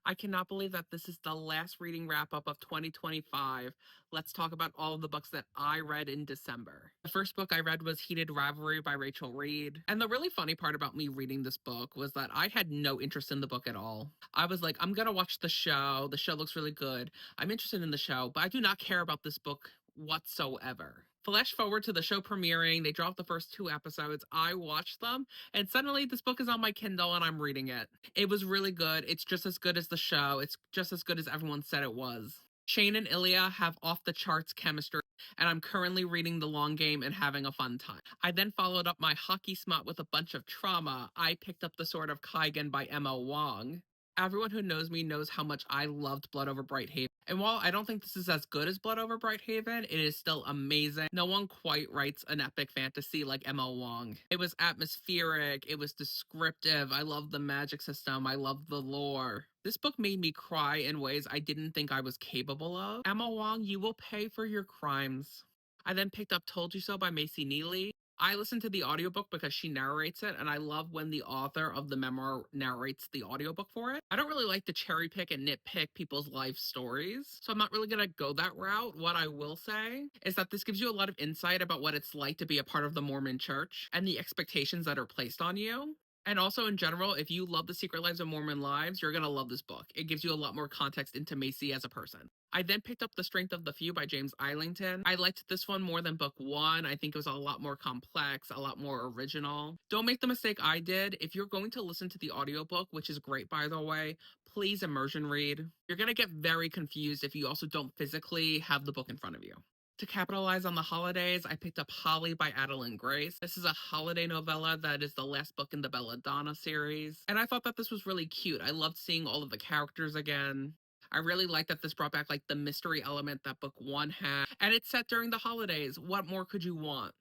I cannot believe that this is the last reading wrap up of 2025. Let's talk about all of the books that I read in December. The first book I read was Heated Rivalry by Rachel Reed. And the really funny part about me reading this book was that I had no interest in the book at all. I was like, I'm going to watch the show. The show looks really good. I'm interested in the show, but I do not care about this book whatsoever. Flash forward to the show premiering, they dropped the first two episodes. I watched them, and suddenly this book is on my Kindle and I'm reading it. It was really good. It's just as good as the show. It's just as good as everyone said it was. Shane and Ilya have off the charts chemistry, and I'm currently reading The Long Game and having a fun time. I then followed up my hockey smut with a bunch of trauma. I picked up The Sword of Kaigen by Emma Wong. Everyone who knows me knows how much I loved Blood Over Brighthaven. And while I don't think this is as good as Blood Over Brighthaven, it is still amazing. No one quite writes an epic fantasy like Emma Wong. It was atmospheric, it was descriptive. I loved the magic system, I loved the lore. This book made me cry in ways I didn't think I was capable of. Emma Wong, you will pay for your crimes. I then picked up Told You So by Macy Neely. I listened to the audiobook because she narrates it, and I love when the author of the memoir narrates the audiobook for it. I don't really like to cherry pick and nitpick people's life stories, so I'm not really gonna go that route. What I will say is that this gives you a lot of insight about what it's like to be a part of the Mormon church and the expectations that are placed on you. And also, in general, if you love The Secret Lives of Mormon Lives, you're gonna love this book. It gives you a lot more context into Macy as a person. I then picked up The Strength of the Few by James Islington. I liked this one more than book one. I think it was a lot more complex, a lot more original. Don't make the mistake I did. If you're going to listen to the audiobook, which is great by the way, please immersion read. You're going to get very confused if you also don't physically have the book in front of you. To capitalize on the holidays, I picked up Holly by Adeline Grace. This is a holiday novella that is the last book in the Belladonna series. And I thought that this was really cute. I loved seeing all of the characters again. I really like that this brought back like the mystery element that book one had. And it's set during the holidays. What more could you want?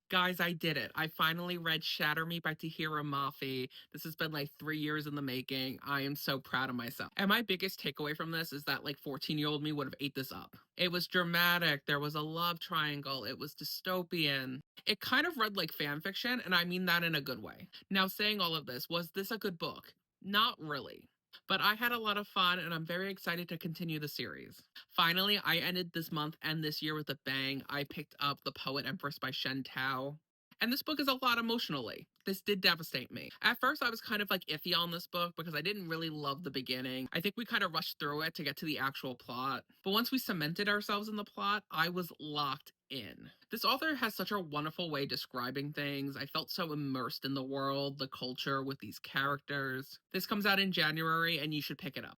Guys, I did it. I finally read Shatter Me by Tahira Mafi. This has been like 3 years in the making. I am so proud of myself. And my biggest takeaway from this is that like 14-year-old me would have ate this up. It was dramatic. There was a love triangle. It was dystopian. It kind of read like fan fiction, and I mean that in a good way. Now, saying all of this, was this a good book? Not really. But I had a lot of fun, and I'm very excited to continue the series. Finally, I ended this month and this year with a bang. I picked up The Poet Empress by Shen Tao. And this book is a lot emotionally. This did devastate me. At first, I was kind of like iffy on this book because I didn't really love the beginning. I think we kind of rushed through it to get to the actual plot. But once we cemented ourselves in the plot, I was locked in. This author has such a wonderful way describing things. I felt so immersed in the world, the culture with these characters. This comes out in January and you should pick it up.